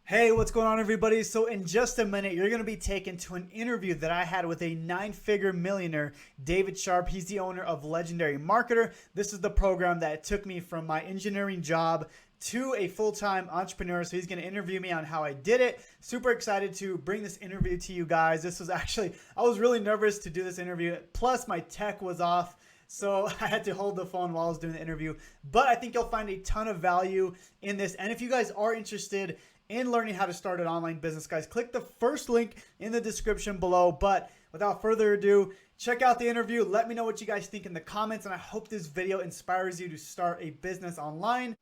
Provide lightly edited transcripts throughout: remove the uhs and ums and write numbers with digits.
Hey, what's going on, everybody? So in just a minute, you're going to be taken to an interview that I had with a nine-figure millionaire, David Sharp. He's the owner of Legendary Marketer. This is the program that took me from my engineering job to a full-time entrepreneur. So he's going to interview me on how I did it. Super excited to bring this interview to you guys. This was actually, I was really nervous to do this interview. Plus my tech was off. So I had to hold the phone while I was doing the interview. But I think you'll find a ton of value in this. And if you guys are interested in learning how to start an online business, guys, click the first link in the description below. But without further ado, check out the interview. Let me know what you guys think in the comments. And I hope this video inspires you to start a business online.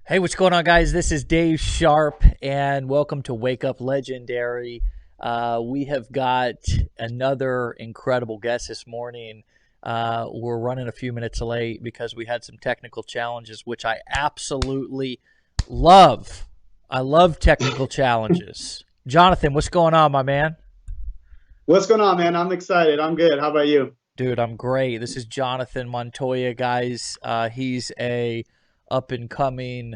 Hey, what's going on, guys? This is Dave Sharp, and welcome to Wake Up Legendary. We have got another incredible guest this morning. We're running a few minutes late because we had some technical challenges, which I absolutely love. I love technical challenges. Jonathan, what's going on, my man? What's going on, man? I'm excited. I'm good. How about you? Dude, I'm great. This is Jonathan Montoya, guys. He's a up-and-coming,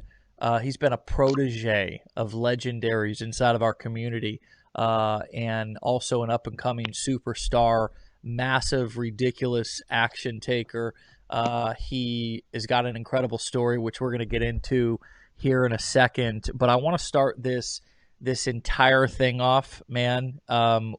he's been a protege of legendaries inside of our community, and also an up-and-coming superstar, massive, ridiculous action taker. He has got an incredible story, which we're going to get into here in a second. But I want to start this entire thing off, man,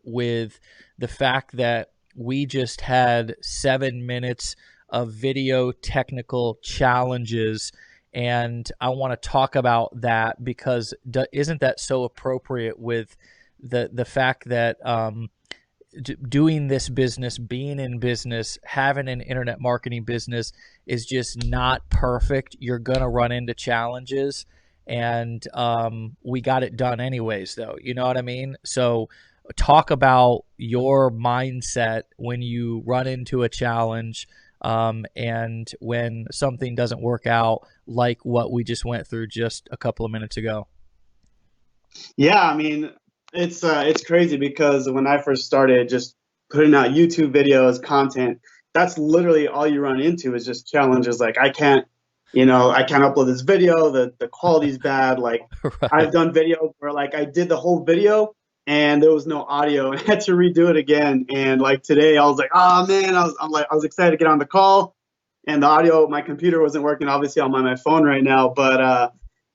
with the fact that we just had 7 minutes of video technical challenges, and I want to talk about that because isn't that so appropriate with the fact that doing this business, being in business, having an internet marketing business is just not perfect. You're gonna run into challenges, and we got it done anyways, though. You know what I mean? So talk about your mindset when you run into a challenge. And when something doesn't work out, like what we just went through just a couple of minutes ago. Yeah, I mean, it's crazy because when I first started just putting out YouTube videos, content, that's literally all you run into is just challenges. Like I can't upload this video, the quality's bad. Like Right. I've done videos where like I did the whole video and there was no audio and I had to redo it again. And like today I was like, oh man, I was excited to get on the call and the audio, my computer wasn't working. Obviously I'm on my phone right now, but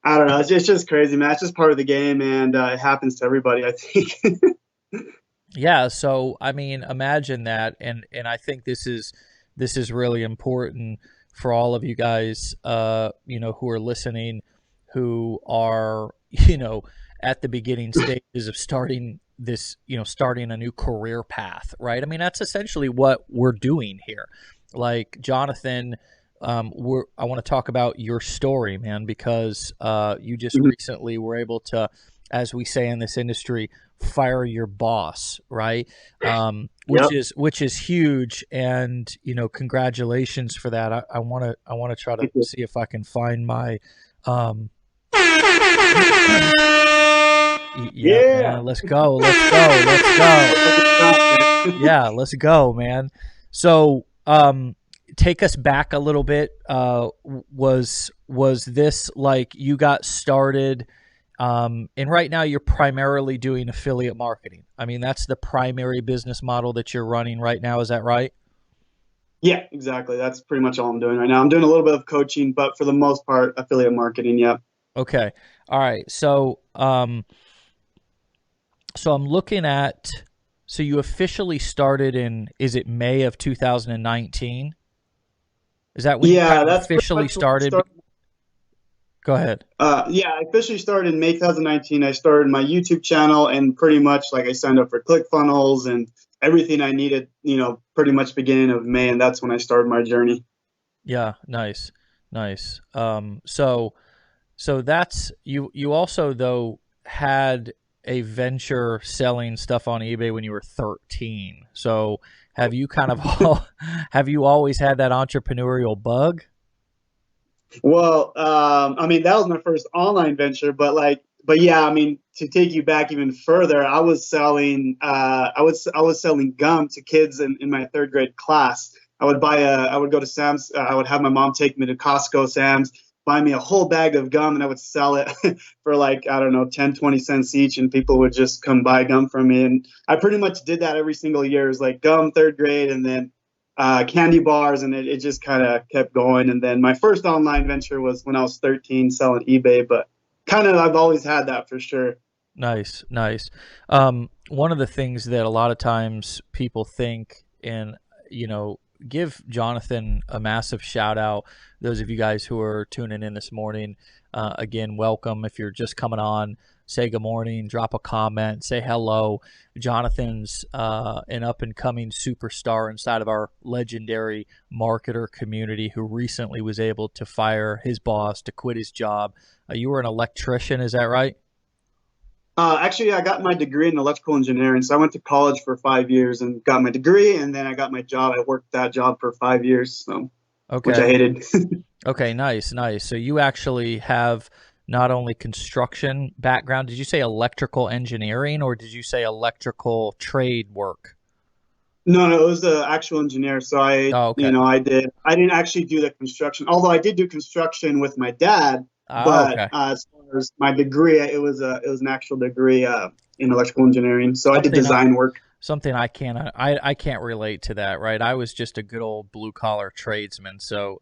I don't know. It's just crazy, man. It's just part of the game, and it happens to everybody, I think. Yeah. So, I mean, imagine that. And I think this is really important for all of you guys, who are listening, who are, at the beginning stages of starting this, starting a new career path, right? I mean, that's essentially what we're doing here. Like Jonathan, I want to talk about your story, man, because you just recently were able to, as we say in this industry, fire your boss, right? Which is huge, and congratulations for that. I want to try to see if I can find my. Yeah, man, let's go. Yeah, let's go, man. So, take us back a little bit. Was this like you got started, and right now you're primarily doing affiliate marketing? I mean, that's the primary business model that you're running right now. Is that right? Yeah, exactly. That's pretty much all I'm doing right now. I'm doing a little bit of coaching, but for the most part, affiliate marketing. Yeah. Okay. All right. So, so I'm looking at, so you officially started in, is it May of 2019? Is that when you kind of officially started? Go ahead. Yeah, I officially started in May 2019. I started my YouTube channel, and pretty much like I signed up for Clickfunnels and everything I needed, pretty much beginning of May, and that's when I started my journey. Yeah, nice. So that's you also though had a venture selling stuff on eBay when you were 13. So have you kind of have you always had that entrepreneurial bug? Well, I mean, that was my first online venture, but yeah, I mean, to take you back even further, I was selling gum to kids in my third grade class. I would go to Sam's. I would have my mom take me to Costco, Sam's, buy me a whole bag of gum, and I would sell it for like, I don't know, 10, 20 cents each. And people would just come buy gum from me. And I pretty much did that every single year. It was like gum, third grade, and then candy bars. And it just kind of kept going. And then my first online venture was when I was 13, selling eBay. But kind of, I've always had that for sure. Nice, nice. One of the things that a lot of times people think, and, give Jonathan a massive shout out. Those of you guys who are tuning in this morning, again, welcome. If you're just coming on, say good morning, drop a comment, say hello. Jonathan's an up-and-coming superstar inside of our legendary marketer community who recently was able to fire his boss, to quit his job. You were an electrician, is that right? Actually, I got my degree in electrical engineering. So I went to college for 5 years and got my degree, and then I got my job. I worked that job for 5 years, which I hated. Okay, nice, nice. So you actually have not only construction background. Did you say electrical engineering, or did you say electrical trade work? No, it was the actual engineer. So I didn't actually do the construction, although I did do construction with my dad. But as far as my degree, it was an actual degree in electrical engineering. So I did design work. Something I can't relate to that, right? I was just a good old blue collar tradesman. So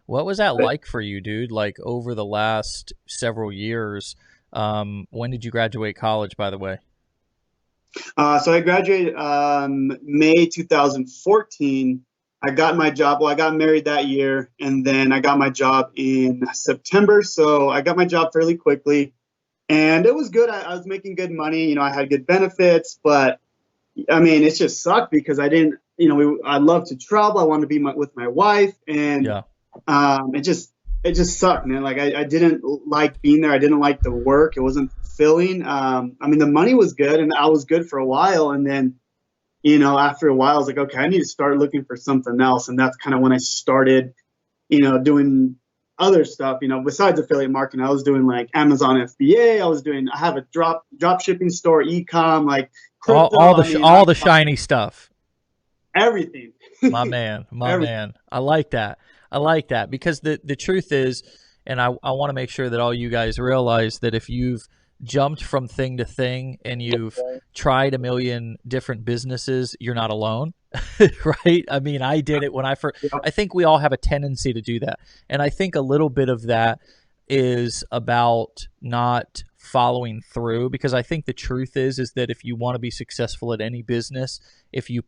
what was that like for you, dude? Like over the last several years, when did you graduate college, by the way? So I graduated May 2014. I got my job. Well, I got married that year, and then I got my job in September. So I got my job fairly quickly, and it was good. I was making good money. I had good benefits, but I mean, it just sucked because I didn't. I love to travel. I wanted to be with my wife, and it just sucked, man. Like I didn't like being there. I didn't like the work. It wasn't fulfilling. I mean, the money was good, and I was good for a while, and then, after a while, I was like, okay, I need to start looking for something else. And that's kind of when I started, doing other stuff, besides affiliate marketing. I was doing like Amazon FBA. I have a drop shipping store, e-com, like crypto, all the shiny stuff. Everything. My man. I like that because the truth is, and I want to make sure that all you guys realize that if you've jumped from thing to thing and you've tried a million different businesses, you're not alone. Right? I mean, I did it when I first. I think we all have a tendency to do that, and I think a little bit of that is about not following through, because I think the truth is that if you want to be successful at any business, if you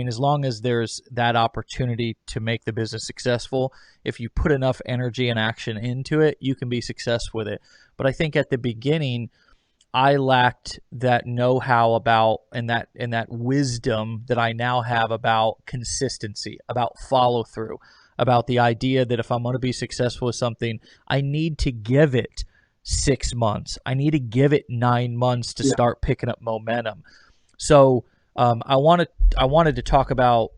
as long as there's that opportunity to make the business successful, if you put enough energy and action into it, you can be successful with it. But I think at the beginning, I lacked that know-how about and that wisdom that I now have about consistency, about follow-through, about the idea that if I'm going to be successful with something, I need to give it 6 months. I need to give it 9 months to start picking up momentum. So I wanted to talk about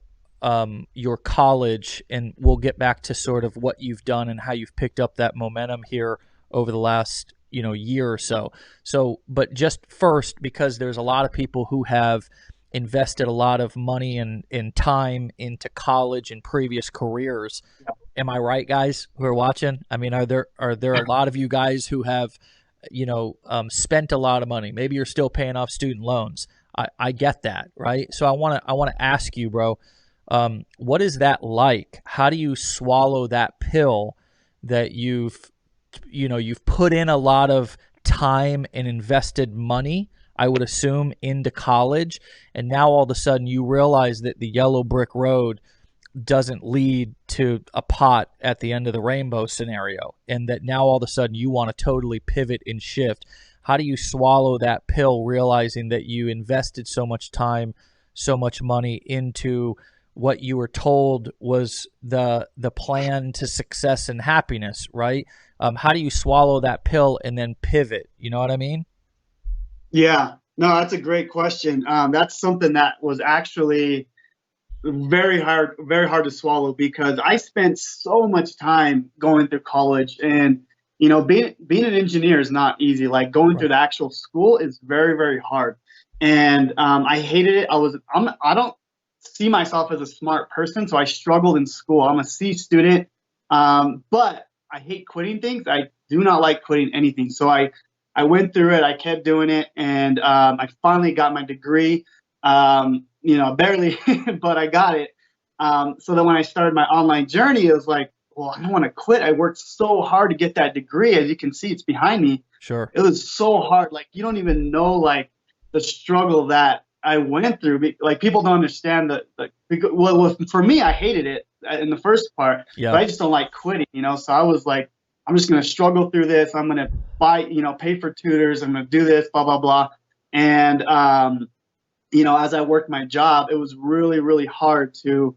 your college, and we'll get back to sort of what you've done and how you've picked up that momentum here over the last year or so. But just first, because there's a lot of people who have invested a lot of money and time into college and previous careers. Am I right, guys who are watching? I mean, are there a lot of you guys who have, spent a lot of money? Maybe you're still paying off student loans. I get that, right? So I want to ask you, bro, what is that like? How do you swallow that pill that you've put in a lot of time and invested money, I would assume, into college, and now all of a sudden you realize that the yellow brick road doesn't lead to a pot at the end of the rainbow scenario, and that now all of a sudden you want to totally pivot and shift. How do you swallow that pill, realizing that you invested so much time, so much money into what you were told was the plan to success and happiness, right? How do you swallow that pill and then pivot? You know what I mean? Yeah, no, that's a great question. That's something that was actually very hard to swallow, because I spent so much time going through college, and being an engineer is not easy. Like going through the actual school is very, very hard, and I hated it. I don't see myself as a smart person. So I struggled in school. I'm a C student, but I hate quitting things. I do not like quitting anything. So I went through it. I kept doing it, and I finally got my degree. Barely, but I got it. So then when I started my online journey, it was like, well, I don't want to quit. I worked so hard to get that degree. As you can see, it's behind me. Sure. It was so hard. Like, you don't even know, like, the struggle that I went through. Like, people don't understand that. Like, well, for me, I hated it in the first part, Yeah. but I just don't like quitting, So I was like, I'm just going to struggle through this. I'm going to buy, pay for tutors. I'm going to do this, blah, blah, blah. And, as I worked my job, it was really, really hard to,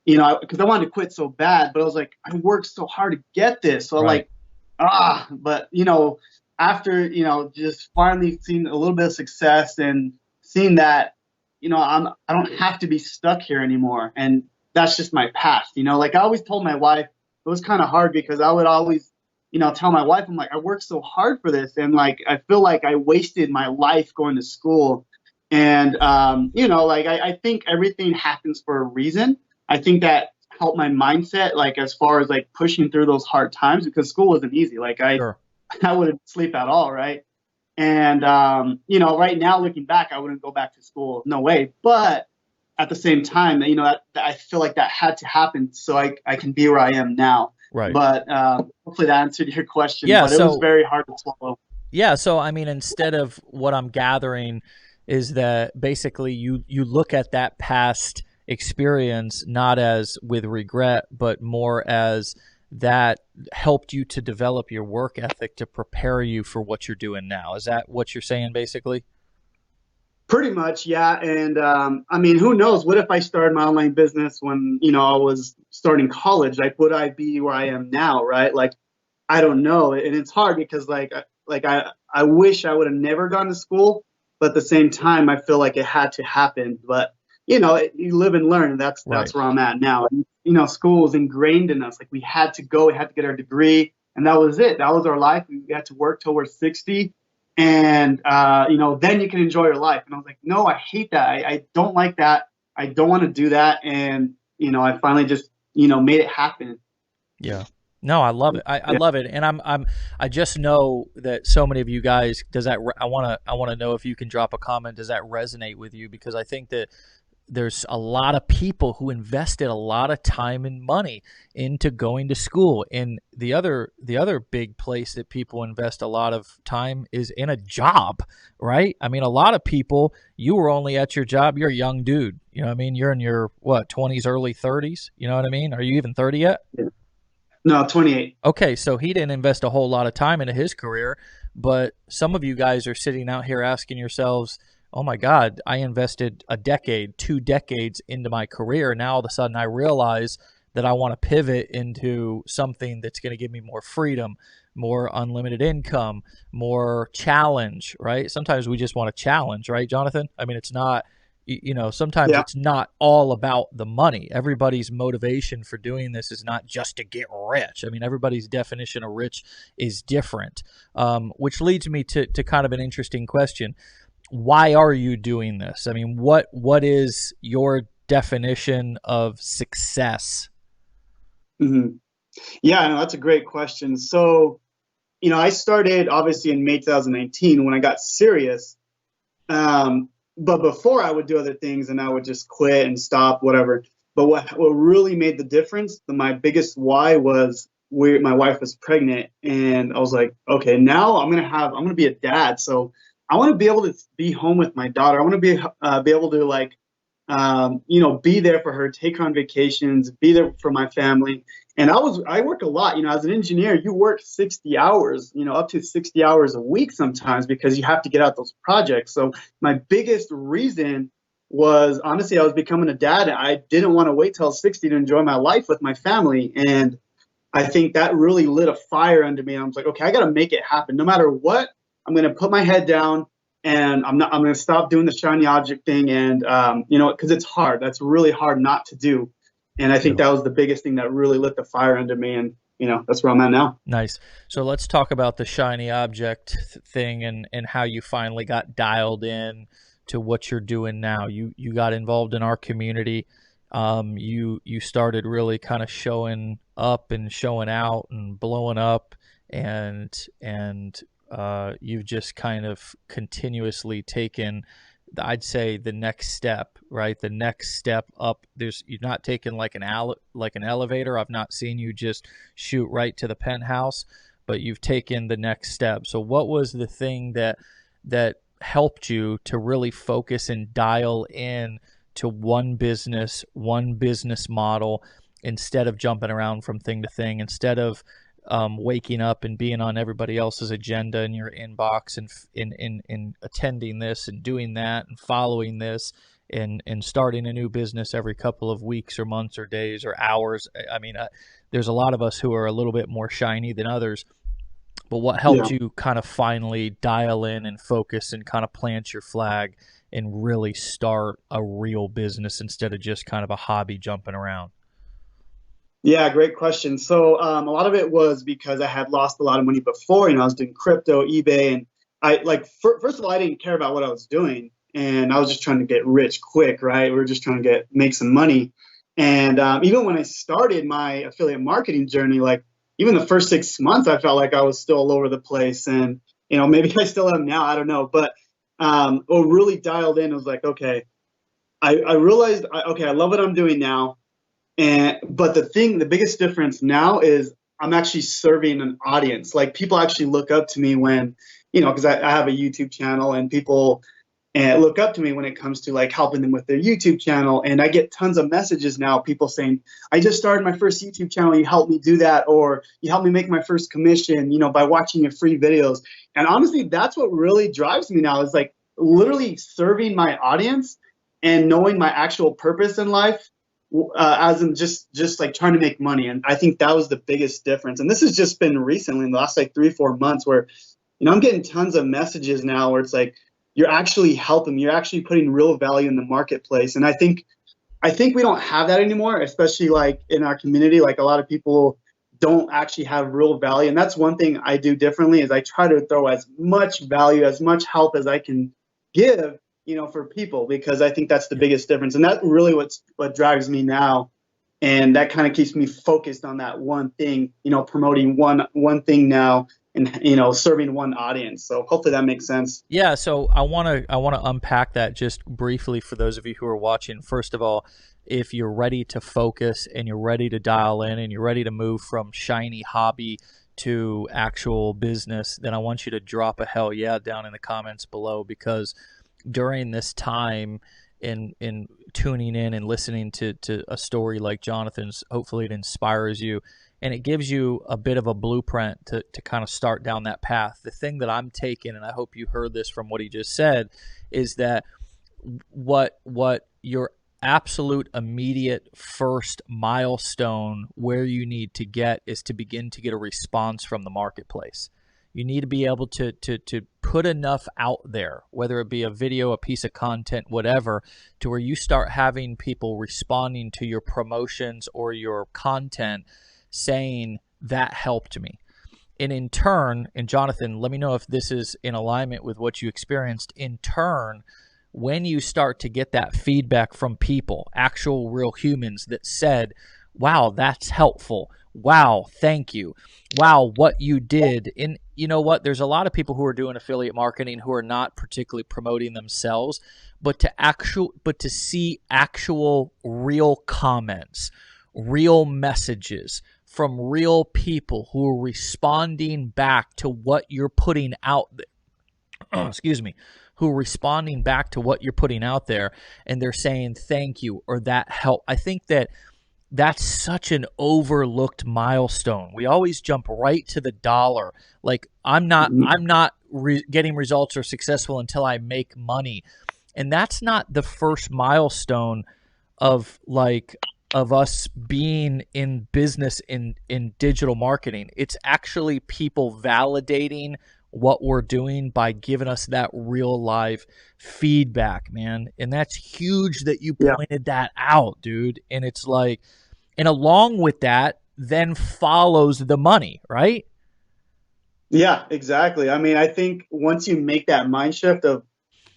because I wanted to quit so bad, but I was like, I worked so hard to get this. So Right. but after, just finally seeing a little bit of success and seeing that, I don't have to be stuck here anymore. And that's just my past, like I always told my wife, it was kind of hard because I would always, tell my wife, I'm like, I worked so hard for this. And like, I feel like I wasted my life going to school. And, I think everything happens for a reason. I think that helped my mindset, like as far as like pushing through those hard times, because school wasn't easy. Like Sure. I wouldn't sleep at all. Right. And, right now looking back, I wouldn't go back to school. No way. But at the same time, that I feel like that had to happen so I can be where I am now. Right. But hopefully that answered your question. Yeah, but it was very hard to swallow. Yeah. So, I mean, instead of what I'm gathering is that basically you look at that past experience not as with regret, but more as that helped you to develop your work ethic to prepare you for what you're doing now. Is that what you're saying, basically? Pretty much, yeah. And who knows? What if I started my online business when, I was starting college? Like, would I be where I am now, right? Like, I don't know. And it's hard because, I wish I would have never gone to school. But at the same time, I feel like it had to happen. But, you live and learn. That's Right. where I'm at now. School was ingrained in us. Like, we had to go, we had to get our degree. And that was it. That was our life. We had to work till we're 60. And, then you can enjoy your life. And I was like, no, I hate that. I don't like that. I don't want to do that. And, I finally just, made it happen. Yeah. No, I love it. I love it. And I just know that so many of you guys, I want to know if you can drop a comment. Does that resonate with you? Because I think that there's a lot of people who invested a lot of time and money into going to school. And the other big place that people invest a lot of time is in a job, right? I mean, a lot of people, you were only at your job. You're a young dude. You know what I mean? You're in your 20s, early 30s. You know what I mean? Are you even 30 yet? Yeah. No, 28. Okay, so he didn't invest a whole lot of time into his career, but some of you guys are sitting out here asking yourselves, oh my God, I invested a decade, 2 decades into my career. Now all of a sudden I realize that I want to pivot into something that's going to give me more freedom, more unlimited income, more challenge, right? Sometimes we just want a challenge, right, Jonathan? I mean, it's not, sometimes it's not all about the money. Everybody's motivation for doing this is not just to get rich. I mean, everybody's definition of rich is different, which leads me to kind of an interesting question. Why are you doing this? I mean, what is your definition of success? Mm-hmm. Yeah, no, that's a great question. So, I started obviously in May 2019 when I got serious. But before I would do other things and I would just quit and stop, whatever. But what really made the difference, my biggest why was my wife was pregnant, and I was like, okay, now I'm gonna be a dad. So I want to be able to be home with my daughter. I want to be able to be there for her, take her on vacations, be there for my family. And I work a lot, as an engineer, you work 60 hours, up to 60 hours a week sometimes because you have to get out those projects. So my biggest reason was honestly, I was becoming a dad and I didn't want to wait till 60 to enjoy my life with my family. And I think that really lit a fire under me. I was like, okay, I got to make it happen. No matter what, I'm going to put my head down and I'm going to stop doing the shiny object thing. And, because it's hard. That's really hard not to do. And I think that was the biggest thing that really lit the fire under me. And, that's where I'm at now. Nice. So let's talk about the shiny object thing and how you finally got dialed in to what you're doing now. You got involved in our community. You started really kind of showing up and showing out and blowing up, and you've just kind of continuously taken, I'd say, the next step, right? The next step up. You've not taken like an elevator. I've not seen you just shoot right to the penthouse, but you've taken the next step. So what was the thing that helped you to really focus and dial in to one business model, instead of jumping around from thing to thing, instead of waking up and being on everybody else's agenda in your inbox and in attending this and doing that and following this and starting a new business every couple of weeks or months or days or hours? I mean, there's a lot of us who are a little bit more shiny than others, but what helped you kind of finally dial in and focus and kind of plant your flag and really start a real business instead of just kind of a hobby jumping around? Yeah, great question. So a lot of it was because I had lost a lot of money before. I was doing crypto, eBay, and first of all, I didn't care about what I was doing, and I was just trying to get rich quick, right? We were just trying to make some money. And even when I started my affiliate marketing journey, like even the first 6 months, I felt like I was still all over the place, and maybe I still am now. I don't know, but what really dialed in was like, okay, I realized, okay, I love what I'm doing now. But the biggest difference now is I'm actually serving an audience. Like people actually look up to me when, because I have a YouTube channel, and people look up to me when it comes to like helping them with their YouTube channel. And I get tons of messages now, people saying, I just started my first YouTube channel. You helped me do that. Or you helped me make my first commission, by watching your free videos. And honestly, that's what really drives me now, is like literally serving my audience and knowing my actual purpose in life, as in just like trying to make money. And I think that was the biggest difference. And this has just been recently in the last like 3-4 months where, I'm getting tons of messages now where it's like, you're actually helping, you're actually putting real value in the marketplace. And I think we don't have that anymore, especially like in our community. Like a lot of people don't actually have real value. And that's one thing I do differently, is I try to throw as much value, as much help as I can give, for people, because I think that's the biggest difference. And that's really what drives me now. And that kind of keeps me focused on that one thing, promoting one thing now, and, serving one audience. So hopefully that makes sense. Yeah. So I want to unpack that just briefly for those of you who are watching. First of all, if you're ready to focus and you're ready to dial in and you're ready to move from shiny hobby to actual business, then I want you to drop a hell yeah down in the comments below, because during this time in tuning in and listening to a story like Jonathan's, hopefully it inspires you and it gives you a bit of a blueprint to kind of start down that path. The thing that I'm taking, and I hope you heard this from what he just said, is that what your absolute immediate first milestone where you need to get is to begin to get a response from the marketplace. You need to be able to put enough out there, whether it be a video, a piece of content, whatever, to where you start having people responding to your promotions or your content saying, that helped me. And in turn, and Jonathan, let me know if this is in alignment with what you experienced. In turn, when you start to get that feedback from people, actual real humans that said, wow, that's helpful. Wow, thank you. Wow, what you did. And you know what? There's a lot of people who are doing affiliate marketing who are not particularly promoting themselves, but to see actual real comments, real messages from real people who are responding back to what you're putting out there. Excuse me. Who are responding back to what you're putting out there, and they're saying thank you or that helped. I think that's such an overlooked milestone. We always jump right to the dollar. Like I'm not getting results or successful until I make money. And that's not the first milestone of us being in business in digital marketing. It's actually people validating what we're doing by giving us that real live feedback, man. And that's huge that you pointed that out, dude. And it's like, and along with that, then follows the money, right? Yeah, exactly. I mean, I think once you make that mind shift of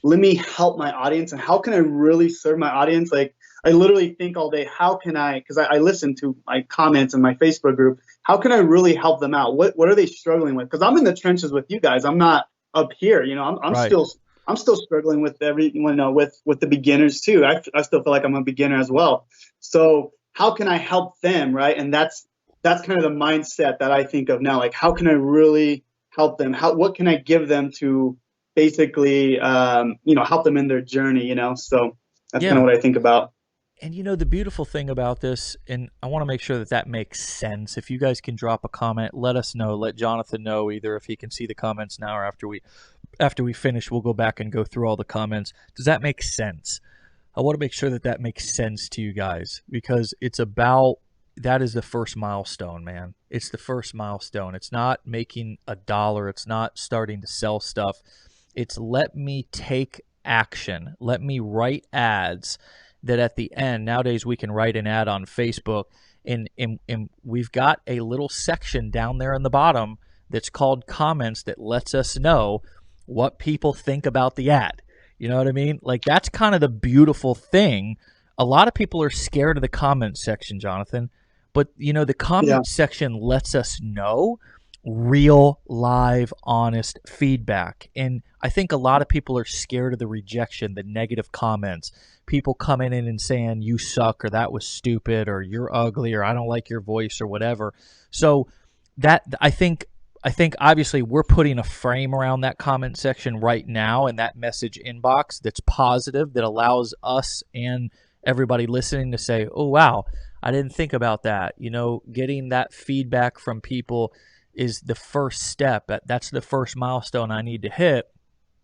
let me help my audience, and how can I really serve my audience? Like, I literally think all day, how can I, because I listen to my comments in my Facebook group, how can I really help them out? What are they struggling with? Because I'm in the trenches with you guys. I'm not up here. You know, I'm Right. still struggling with with the beginners too. I still feel like I'm a beginner as well. So how can I help them, right? And that's kind of the mindset that I think of now. Like, how can I really help them? What can I give them to basically, help them in their journey? So that's kind of what I think about. And the beautiful thing about this, and I want to make sure that that makes sense. If you guys can drop a comment, let us know. Let Jonathan know, either if he can see the comments now or after we finish, we'll go back and go through all the comments. Does that make sense? I want to make sure that that makes sense to you guys, because that is the first milestone, man. It's the first milestone. It's not making $1. It's not starting to sell stuff. It's let me take action. Let me write ads that at the end, nowadays we can write an ad on Facebook, and we've got a little section down there in the bottom that's called comments that lets us know what people think about the ad. You know what I mean? Like, that's kind of the beautiful thing. A lot of people are scared of the comment section, Jonathan, but the comment section lets us know real, live, honest feedback. And I think a lot of people are scared of the rejection, the negative comments, people coming in and saying you suck, or that was stupid, or you're ugly, or I don't like your voice, or whatever. So that I think obviously we're putting a frame around that comment section right now, and that message inbox that's positive, that allows us and everybody listening to say, oh wow, I didn't think about that. Getting that feedback from people is the first step. That's the first milestone I need to hit.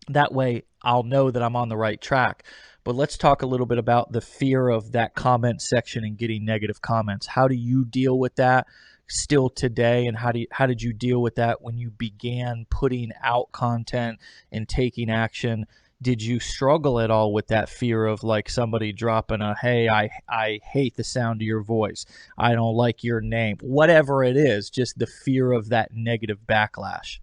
That way I'll know that I'm on the right track. But let's talk a little bit about the fear of that comment section and getting negative comments. How do you deal with that still today? And how did you deal with that when you began putting out content and taking action? Did you struggle at all with that fear of, like, somebody dropping a, hey, I hate the sound of your voice, I don't like your name, whatever it is, just the fear of that negative backlash?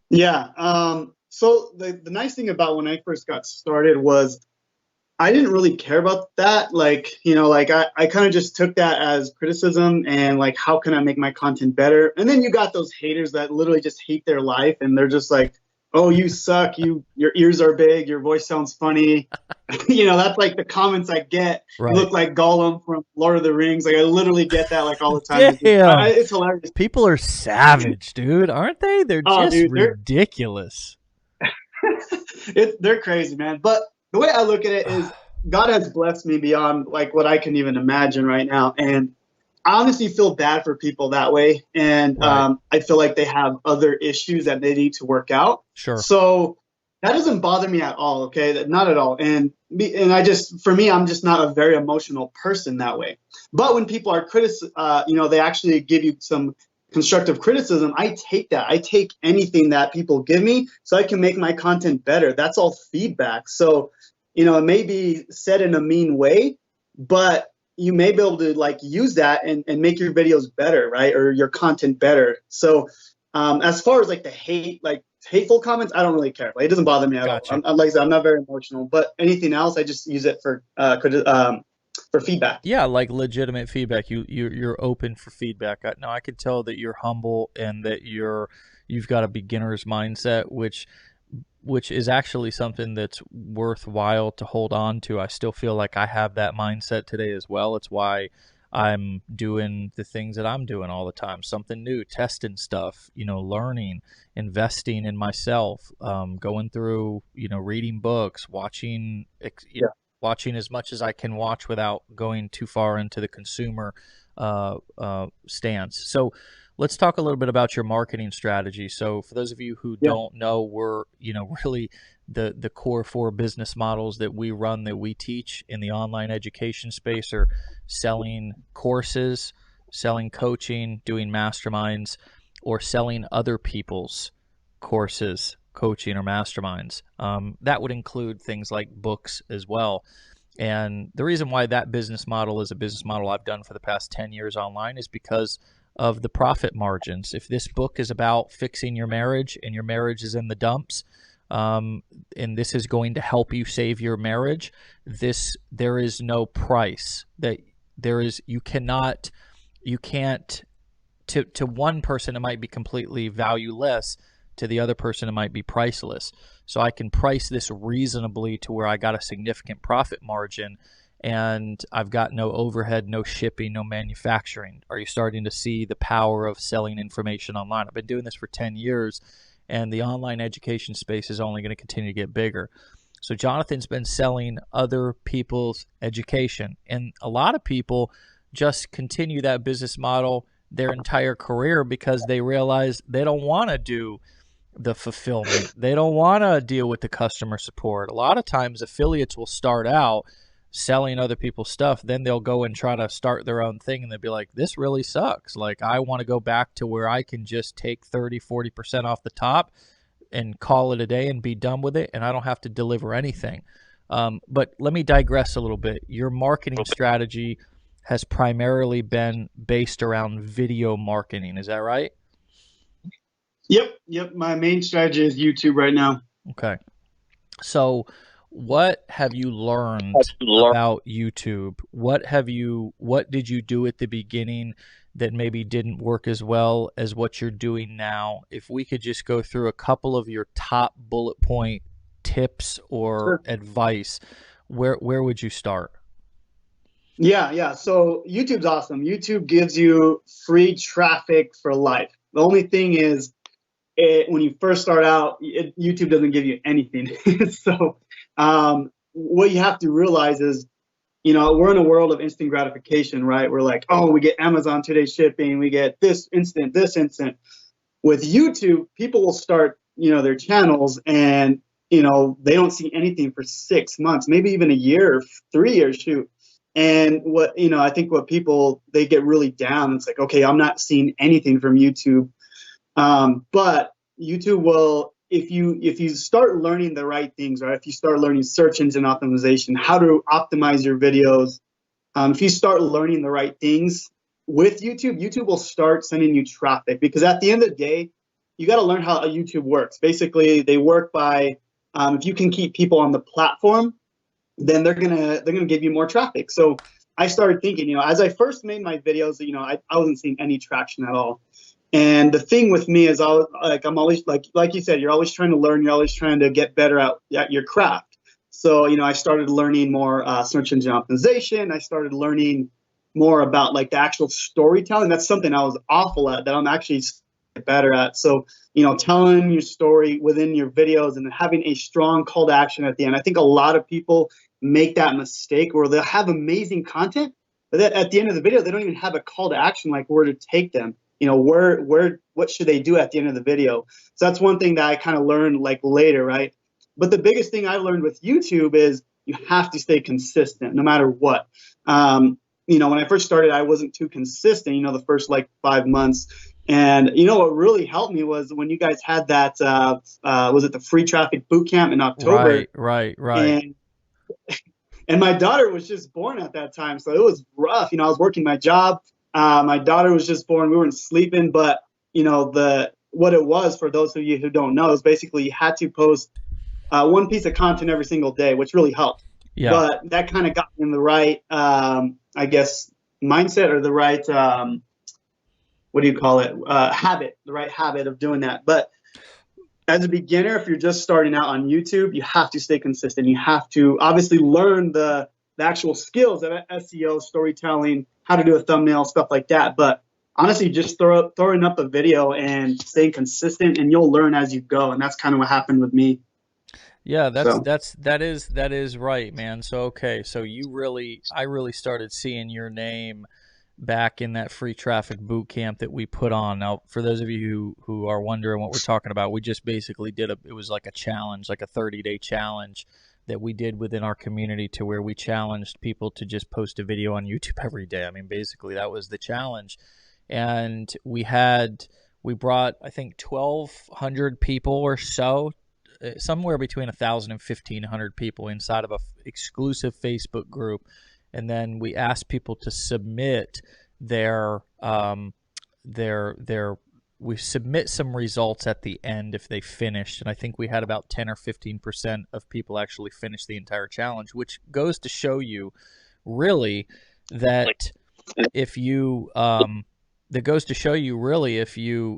Yeah. So the nice thing about when I first got started was I didn't really care about that. Like, I kind of just took that as criticism, and like, how can I make my content better? And then you got those haters that literally just hate their life, and they're just like, oh, you suck, your ears are big, your voice sounds funny. That's like the comments I get. Right. You look like Gollum from Lord of the Rings. Like, I literally get that like all the time. Damn. It's hilarious. People are savage, dude, aren't they? They're just ridiculous. They're crazy, man. But the way I look at it is, God has blessed me beyond like what I can even imagine right now. And I honestly feel bad for people that way. And Right. I feel like they have other issues that they need to work out. Sure. So that doesn't bother me at all. Okay. Not at all. And for me, I'm just not a very emotional person that way. But when people are they actually give you some constructive criticism, I take that. I take anything that people give me so I can make my content better. That's all feedback. So, it may be said in a mean way, but you may be able to like use that and make your videos better, right? Or your content better. So as far as like the hateful comments, I don't really care. Like, it doesn't bother me at all. Like I said, I'm not very emotional, but anything else, I just use it for feedback. Yeah, like legitimate feedback. You're open for feedback. I could tell that you're humble and that you've got a beginner's mindset, which is actually something that's worthwhile to hold on to. I still feel like I have that mindset today as well. It's why I'm doing the things that I'm doing all the time. Something new, testing stuff, learning, investing in myself, going through, reading books, watching as much as I can watch without going too far into the consumer stance. So let's talk a little bit about your marketing strategy. So for those of you who don't know, we're, really the core 4 business models that we run, that we teach in the online education space, are selling courses, selling coaching, doing masterminds, or selling other people's courses, coaching, or masterminds. That would include things like books as well. And the reason why that business model is a business model I've done for the past 10 years online is because of the profit margins. If this book is about fixing your marriage and your marriage is in the dumps, and this is going to help you save your marriage. There is no price that you can't, to one person, it might be completely valueless. To the other person, it might be priceless. So I can price this reasonably to where I got a significant profit margin, and I've got no overhead, no shipping, no manufacturing. Are you starting to see the power of selling information online? I've been doing this for 10 years, and the online education space is only going to continue to get bigger. So Jonathan's been selling other people's education, and a lot of people just continue that business model their entire career because they realize they don't want to do the fulfillment. They don't want to deal with the customer support. A lot of times affiliates will start out selling other people's stuff, then they'll go and try to start their own thing, and they'll be like, this really sucks. Like, I want to go back to where I can just take 30-40% off the top and call it a day and be done with it, and I don't have to deliver anything. But let me digress a little bit. Your marketing strategy has primarily been based around video marketing. Is that right? Yep. My main strategy is YouTube right now. Okay. So what have you learned about YouTube? What did you do at the beginning that maybe didn't work as well as what you're doing now? If we could just go through a couple of your top bullet point tips or advice, where would you start? Yeah. So YouTube's awesome. YouTube gives you free traffic for life. The only thing is, when you first start out, YouTube doesn't give you anything. So what you have to realize is, we're in a world of instant gratification, right? We're like, oh, we get Amazon 2-day shipping, we get this instant. With YouTube, people will start, their channels, and, they don't see anything for 6 months, maybe even a year, 3 years, shoot. And I think what people, they get really down. It's like, okay, I'm not seeing anything from YouTube. But YouTube will, if you start learning the right things, right? If you start learning search engine optimization, how to optimize your videos, if you start learning the right things with YouTube, YouTube will start sending you traffic, because at the end of the day, you got to learn how YouTube works. Basically, they work by, if you can keep people on the platform, then they're gonna give you more traffic. So I started thinking, as I first made my videos, I wasn't seeing any traction at all. And the thing with me is, I'm always like you said, you're always trying to learn, you're always trying to get better at your craft. So I started learning more search engine optimization. I started learning more about the actual storytelling. That's something I was awful at, that I'm actually better at. So telling your story within your videos and having a strong call to action at the end. I think a lot of people make that mistake where they'll have amazing content, but then at the end of the video, they don't even have a call to action, like where to take them. What should they do at the end of the video? So that's one thing that I kind of learned later, right? But the biggest thing I learned with YouTube is you have to stay consistent no matter what. When I first started, I wasn't too consistent, the first 5 months. And what really helped me was when you guys had that, was it the free traffic boot camp in October? Right. And my daughter was just born at that time, so it was rough. I was working my job. My daughter was just born. We weren't sleeping, but what it was, for those of you who don't know, is basically you had to post one piece of content every single day, which really helped. Yeah. But that kind of got me in the right, I guess, mindset, or the right, what do you call it? Habit, the right habit of doing that. But as a beginner, if you're just starting out on YouTube, you have to stay consistent. You have to obviously learn the actual skills of SEO, storytelling, how to do a thumbnail, stuff like that. But honestly, just throwing up a video and staying consistent, and you'll learn as you go. And that's kind of what happened with me. Yeah, that is right, man. So okay, so I really started seeing your name back in that free traffic boot camp that we put on. Now, for those of you who are wondering what we're talking about, we just basically it was like a challenge, like a 30-day challenge that we did within our community, to where we challenged people to just post a video on YouTube every day. I mean, basically that was the challenge. And we brought, I think, 1,200 people or so, somewhere between 1,000 and 1,500 people inside of a exclusive Facebook group. And then we asked people to submit their we submit some results at the end if they finished, and I think we had about 10 or 15% of people actually finish the entire challenge, which goes to show you really that if you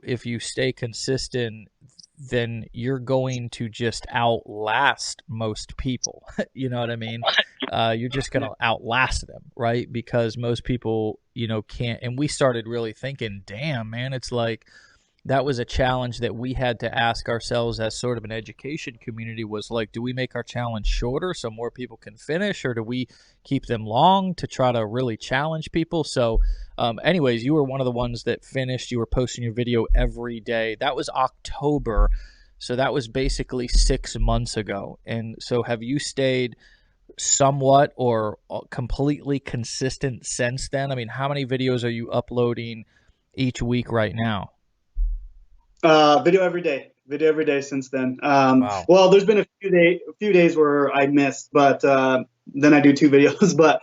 if you stay consistent, then you're going to just outlast most people. You know what I mean? You're just going to outlast them, right? Because most people, you know, can't. And we started really thinking, damn, man, it's like that was a challenge that we had to ask ourselves as sort of an education community, was like, do we make our challenge shorter so more people can finish, or do we keep them long to try to really challenge people? So anyways, you were one of the ones that finished. You were posting your video every day. That was October. So that was basically 6 months ago. And so have you stayed somewhat or completely consistent since then? I mean, how many videos are you uploading each week right now? Video every day since then. Wow. Well, there's been a few days where I missed, but then I do 2 videos. But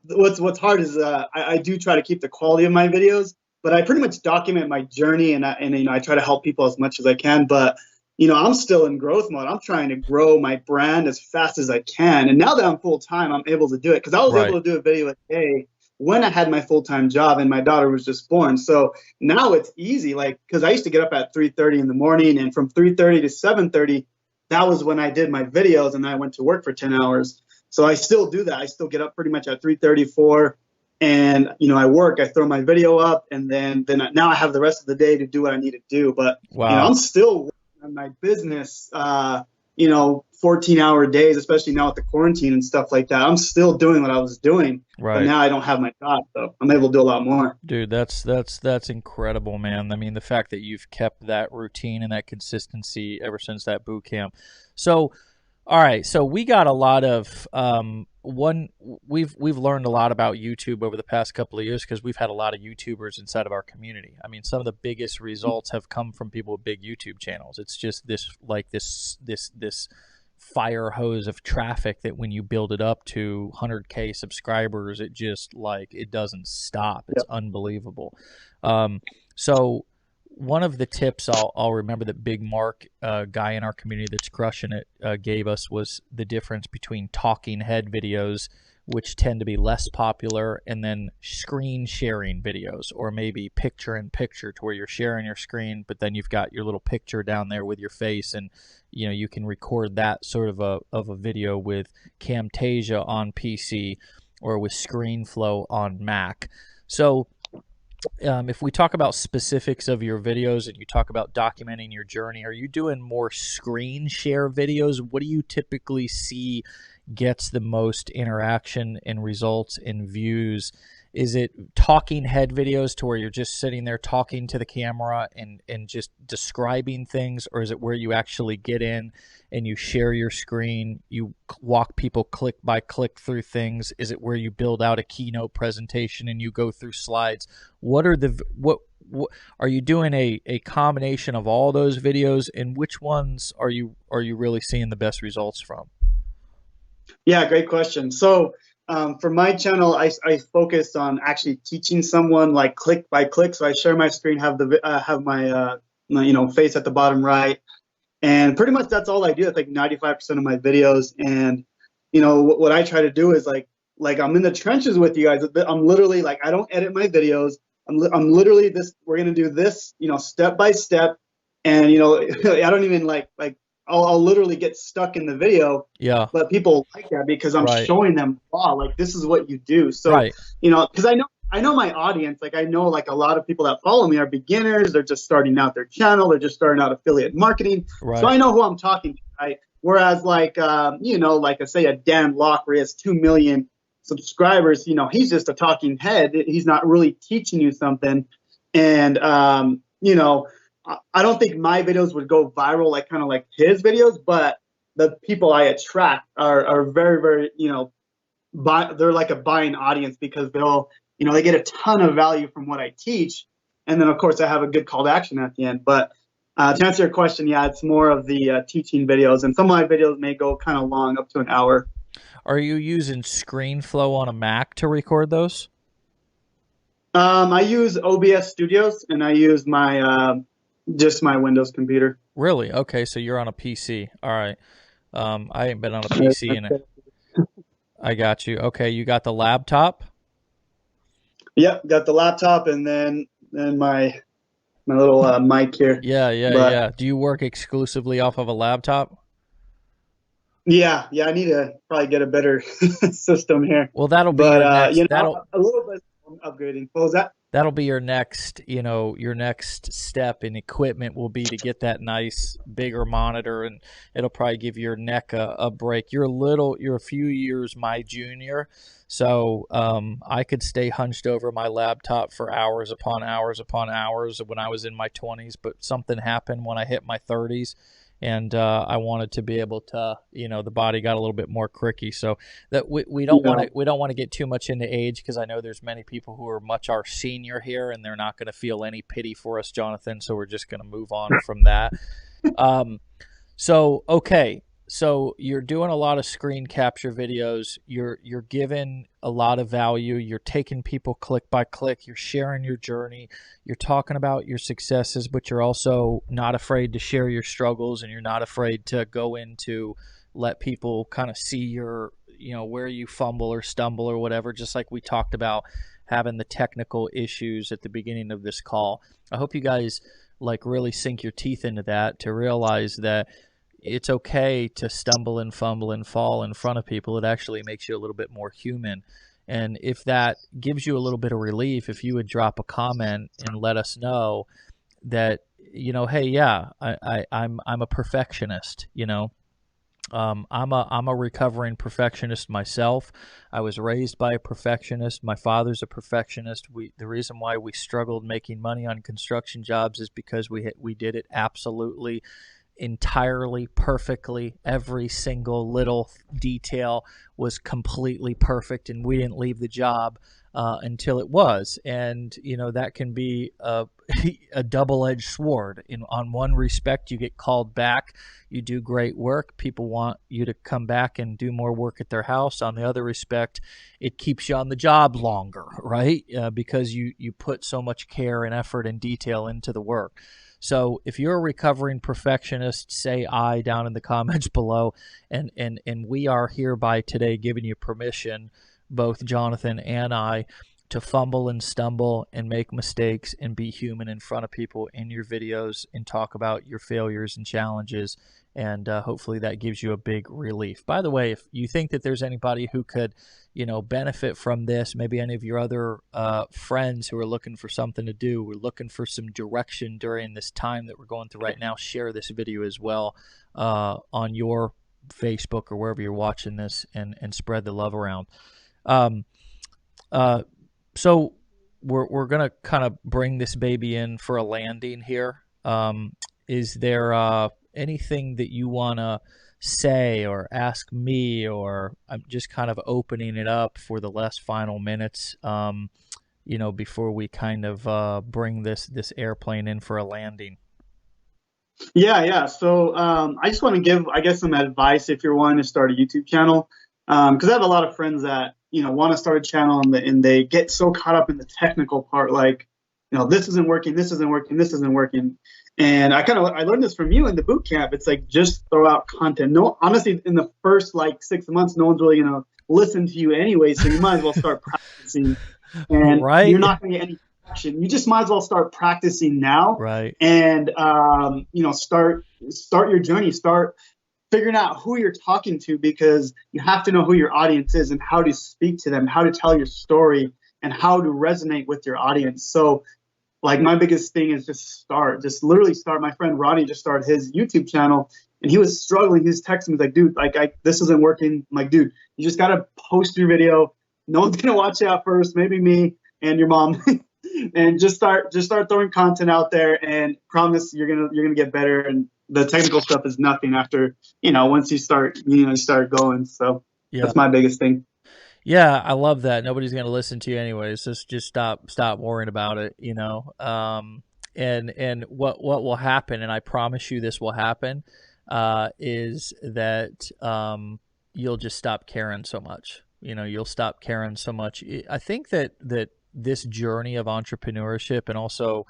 what's hard is I do try to keep the quality of my videos, but I pretty much document my journey, and you know, I try to help people as much as I can. But you know, I'm still in growth mode. I'm trying to grow my brand as fast as I can. And now that I'm full time, I'm able to do it, because I was able to do a video a day when I had my full-time job and my daughter was just born. So now it's easy, like, because I used to get up at 3:30 in the morning, and from 3:30 to 7:30, that was when I did my videos, and I went to work for 10 hours. So I still do that. I still get up pretty much at 3:34, and you know, I work, I throw my video up, and then now I have the rest of the day to do what I need to do. But wow, you know, I'm still working on my business, you know, 14-hour days, especially now with the quarantine and stuff like that. I'm still doing what I was doing, right. But now I don't have my job, so I'm able to do a lot more. Dude, that's incredible, man. I mean, the fact that you've kept that routine and that consistency ever since that boot camp. So, all right, so we got a lot of we've learned a lot about YouTube over the past couple of years, because we've had a lot of YouTubers inside of our community. I mean, some of the biggest results have come from people with big YouTube channels. It's just this fire hose of traffic that when you build it up to 100K subscribers, it just, like, it doesn't stop. It's unbelievable. So one of the tips I'll remember that Big Mark, guy in our community that's crushing it, gave us, was the difference between talking head videos, which tend to be less popular, and then screen sharing videos, or maybe picture in picture, to where you're sharing your screen, but then you've got your little picture down there with your face, and you know, you can record that sort of a video with Camtasia on PC or with ScreenFlow on Mac. So if we talk about specifics of your videos and you talk about documenting your journey, are you doing more screen share videos? What do you typically see gets the most interaction and results and views? Is it talking head videos, to where you're just sitting there talking to the camera and just describing things? Or is it where you actually get in and you share your screen, you walk people click by click through things? Is it where you build out a keynote presentation and you go through slides? What are you doing a combination of all those videos, and which ones are you really seeing the best results from? Yeah, great question. So for my channel, I focus on actually teaching someone, like, click by click. So I share my screen, have my you know, face at the bottom right, and pretty much that's all I do. It's like 95% of my videos. And you know, what I try to do is like I'm in the trenches with you guys. I'm literally, like, I don't edit my videos. I'm literally this. We're gonna do this, you know, step by step, and you know, I don't even like. I'll literally get stuck in the video. Yeah. But people like that because I'm showing them, wow, like, this is what you do. So, you know, because I know my audience. Like, I know, like, a lot of people that follow me are beginners. They're just starting out their channel. They're just starting out affiliate marketing. So I know who I'm talking to, right? Whereas, like, you know, like, I say a Dan Locke, where he has 2 million subscribers, you know, he's just a talking head. He's not really teaching you something. And, you know, I don't think my videos would go viral, like, kind of like his videos, but the people I attract are very, very, you know, they're like a buying audience, because they'll, you know, they get a ton of value from what I teach. And then of course I have a good call to action at the end. But to answer your question, yeah, it's more of the teaching videos, and some of my videos may go kind of long, up to an hour. Are you using ScreenFlow on a Mac to record those? I use OBS Studios, and I use my just my Windows computer. Really? Okay, so you're on a PC. All right. I ain't been on a PC in it. I got you. Okay, you got the laptop? Yep, got the laptop, and then my little mic here. Yeah, yeah, But yeah. Do you work exclusively off of a laptop? yeah, I need to probably get a better system here. Well, that'll be your But next. That'll a little bit upgrading. What was that? that'll be your next, your next step in equipment will be to get that nice bigger monitor, and it'll probably give your neck a break. You're a few years my junior, so I could stay hunched over my laptop for hours upon hours upon hours when I was in my 20s, but something happened when I hit my 30s. And I wanted to be able to, the body got a little bit more cricky. So that we don't want to get too much into age, because I know there's many people who are much our senior here, and they're not going to feel any pity for us, Jonathan. So we're just going to move on from that. Okay. So you're doing a lot of screen capture videos. You're giving a lot of value. You're taking people click by click. You're sharing your journey. You're talking about your successes, but you're also not afraid to share your struggles, and you're not afraid to go into let people kind of see your, where you fumble or stumble or whatever, just like we talked about having the technical issues at the beginning of this call. I hope you guys really sink your teeth into that, to realize that it's okay to stumble and fumble and fall in front of people. It actually makes you a little bit more human. And if that gives you a little bit of relief, if you would drop a comment and let us know that, hey, yeah, I'm a perfectionist, I'm a recovering perfectionist myself. I was raised by a perfectionist. My father's a perfectionist. The reason why we struggled making money on construction jobs is because we did it absolutely entirely perfectly. Every single little detail was completely perfect, and we didn't leave the job until it was. And that can be a double-edged sword. On one respect, you get called back, you do great work, people want you to come back and do more work at their house. On the other respect, it keeps you on the job longer, right? Because you put so much care and effort and detail into the work. So if you're a recovering perfectionist, say I down in the comments below, and we are hereby today giving you permission, both Jonathan and I, to fumble and stumble and make mistakes and be human in front of people in your videos and talk about your failures and challenges. And hopefully that gives you a big relief. By the way, if you think that there's anybody who could, benefit from this, maybe any of your other friends who are looking for something to do, we're looking for some direction during this time that we're going through right now, share this video as well on your Facebook or wherever you're watching this, and spread the love around. So we're going to kind of bring this baby in for a landing here. Is there anything that you want to say or ask me, or I'm just kind of opening it up for the last final minutes, before we kind of bring this airplane in for a landing? Yeah. So I just want to give, I guess, some advice if you're wanting to start a YouTube channel, because I have a lot of friends that want to start a channel, and they get so caught up in the technical part, like this isn't working, this isn't working, this isn't working. And I learned this from you in the boot camp. It's like, just throw out content. No, honestly, in the first 6 months, no one's really gonna listen to you anyway. So you might as well start practicing. And Right. You're not gonna get any traction. You just might as well start practicing now. Right. And start your journey. Start figuring out who you're talking to, because you have to know who your audience is and how to speak to them, how to tell your story, and how to resonate with your audience. So my biggest thing is just literally start. My friend Ronnie just started his YouTube channel, and he was struggling. He was texting me, like, dude, this isn't working. I'm like, dude, you just got to post your video. No one's going to watch it at first, maybe me and your mom. And just start throwing content out there, and promise you're going to get better. And the technical stuff is nothing after, once you start going. So Yeah. That's my biggest thing. Yeah, I love that. Nobody's going to listen to you anyways. Just stop worrying about it, And what will happen, and I promise you this will happen, is that you'll just stop caring so much. You'll stop caring so much. I think that this journey of entrepreneurship and also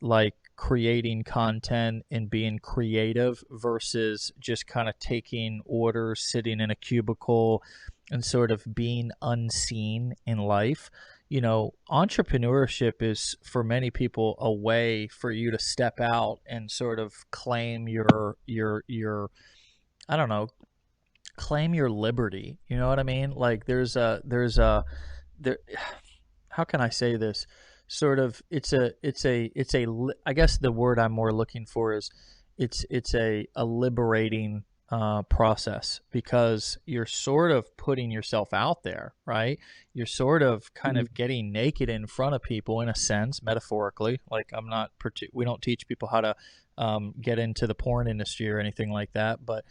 like creating content and being creative versus just kind of taking orders, sitting in a cubicle and sort of being unseen in life. You know, entrepreneurship is for many people a way for you to step out and sort of claim your I don't know, claim your liberty. You know what I mean? Like there, how can I say this? Sort of, I guess the word I'm more looking for is it's a liberating process, because you're sort of putting yourself out there, right? You're sort of kind of getting naked in front of people in a sense, metaphorically. Like we don't teach people how to get into the porn industry or anything like that, but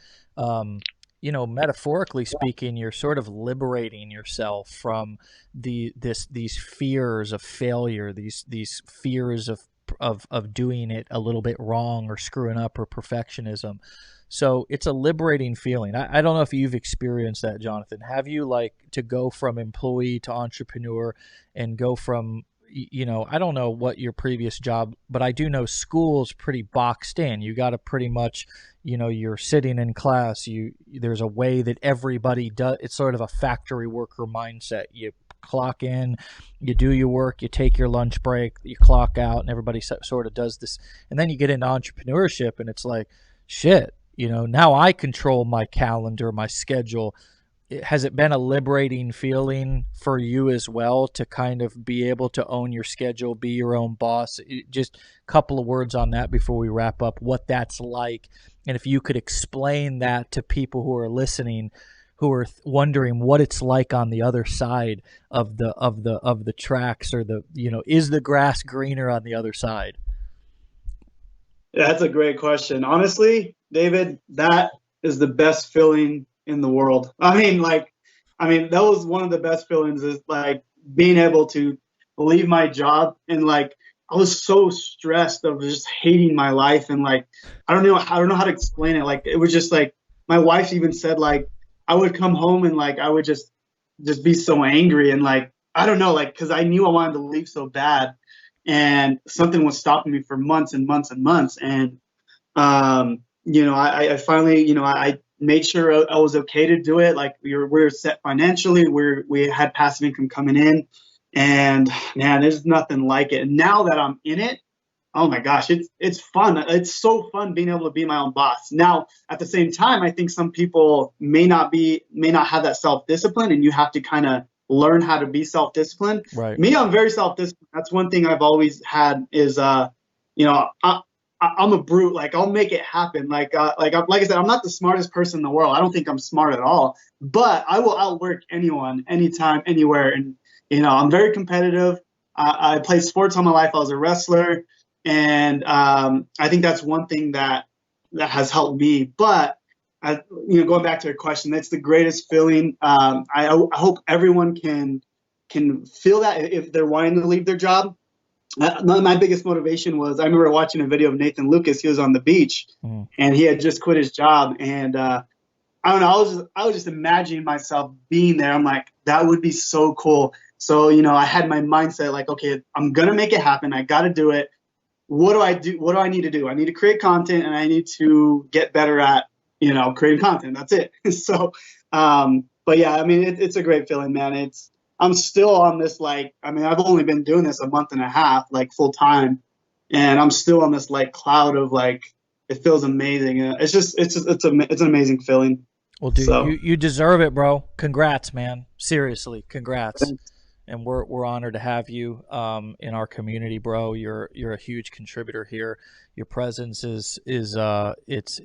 you know, metaphorically speaking, you're sort of liberating yourself from these fears of failure, these fears of doing it a little bit wrong or screwing up or perfectionism. So it's a liberating feeling. I don't know if you've experienced that, Jonathan. Have you, like, to go from employee to entrepreneur and go from, you know, I don't know what your previous job, but I do know school's pretty boxed in. You got to pretty much, you know, you're sitting in class, there's a way that everybody does. It's sort of a factory worker mindset. You clock in, you do your work, you take your lunch break, you clock out, and everybody sort of does this. And then you get into entrepreneurship and it's like, shit, you know, now I control my calendar, my schedule. Has it been a liberating feeling for you as well to kind of be able to own your schedule, be your own boss? Just a couple of words on that before we wrap up, what that's like. And if you could explain that to people who are listening, who are wondering what it's like on the other side of the tracks, or the, you know, is the grass greener on the other side? Yeah, that's a great question. Honestly, David, that is the best feeling in the world. I mean, that was one of the best feelings, is like being able to leave my job. And like, I was so stressed of just hating my life. And like, I don't know how to explain it. Like, it was just like, my wife even said, like, I would come home and like, I would just be so angry. And like, I don't know, like, cause I knew I wanted to leave so bad, and something was stopping me for months and months and months. And, you know, I finally, you know, I made sure I was okay to do it. Like, we're set financially, we had passive income coming in, and man, there's nothing like it. And now that I'm in it, oh my gosh, it's fun. It's so fun being able to be my own boss. Now, at the same time, I think some people may not have that self-discipline, and you have to kind of learn how to be self-disciplined. Right. Me, I'm very self-disciplined. That's one thing I've always had is, you know, I'm a brute. Like, I'll make it happen. Like I said, I'm not the smartest person in the world. I don't think I'm smart at all, but I will outwork anyone, anytime, anywhere. And, you know, I'm very competitive. I played sports all my life. I was a wrestler. And I think that's one thing that has helped me. But you know, going back to your question, that's the greatest feeling. I hope everyone can feel that if they're wanting to leave their job. My biggest motivation was, I remember watching a video of Nathan Lucas. He was on the beach, and he had just quit his job. And I don't know, I was just imagining myself being there. I'm like, that would be so cool. So, you know, I had my mindset like, okay, I'm gonna make it happen. I got to do it. What do I do? What do I need to do? I need to create content, and I need to get better at, you know, creating content. That's it. So, but yeah, I mean, it's a great feeling, man. I'm still on this, like, I mean, I've only been doing this a month and a half, like, full time, and I'm still on this like cloud of like, it feels amazing. It's an amazing feeling. Well, dude, So, you deserve it, bro. Congrats, man. Seriously, congrats. And we're honored to have you in our community, bro. You're a huge contributor here. Your presence is it's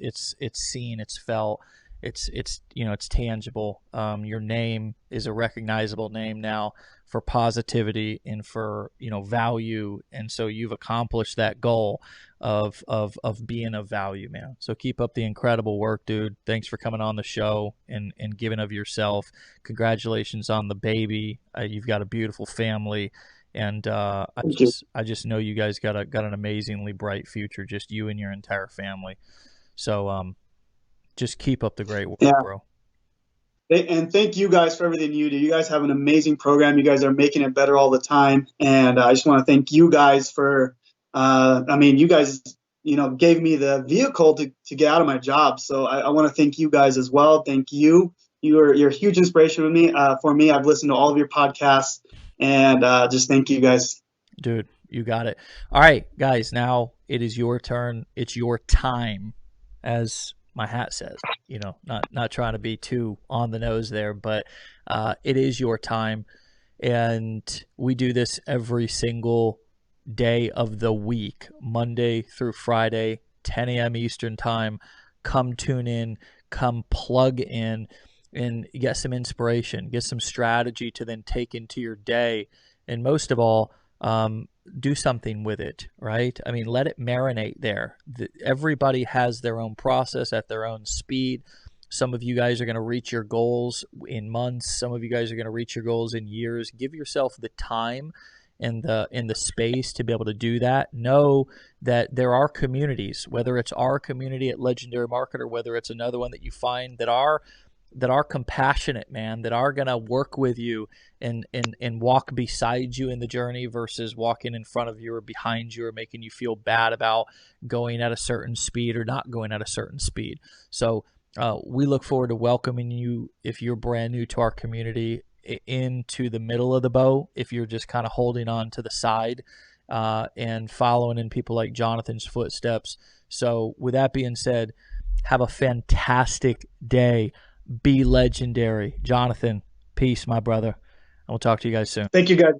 seen, it's felt, it's you know, it's tangible. Your name is a recognizable name now for positivity and for, you know, value, and so you've accomplished that goal of being of value, man. So keep up the incredible work, dude. Thanks for coming on the show and giving of yourself. Congratulations on the baby. You've got a beautiful family, and I just know you guys got an amazingly bright future, just you and your entire family. So just keep up the great work, yeah. bro. And thank you guys for everything you do. You guys have an amazing program. You guys are making it better all the time. And I just want to thank you guys for, you guys, gave me the vehicle to get out of my job. So I want to thank you guys as well. Thank you. You're a huge inspiration for me. I've listened to all of your podcasts, and just thank you guys. Dude, you got it. All right, guys, now it is your turn. It's your time, as my hat says. Not trying to be too on the nose there, but it is your time. And we do this every single day of the week, Monday through Friday, 10 a.m. Eastern time. Come tune in, come plug in, and get some inspiration, get some strategy to then take into your day. And most of all, do something with it, right? I mean, let it marinate there. Everybody has their own process at their own speed. Some of you guys are going to reach your goals in months. Some of you guys are going to reach your goals in years. Give yourself the time and the space to be able to do that. Know that there are communities, whether it's our community at Legendary Marketer, whether it's another one that you find that are compassionate, man, that are going to work with you and walk beside you in the journey versus walking in front of you or behind you or making you feel bad about going at a certain speed or not going at a certain speed. So we look forward to welcoming you, if you're brand new to our community, into the middle of the boat, if you're just kind of holding on to the side and following in people like Jonathan's footsteps. So with that being said, have a fantastic day. Be legendary. Jonathan, peace, my brother. And we'll talk to you guys soon. Thank you, guys.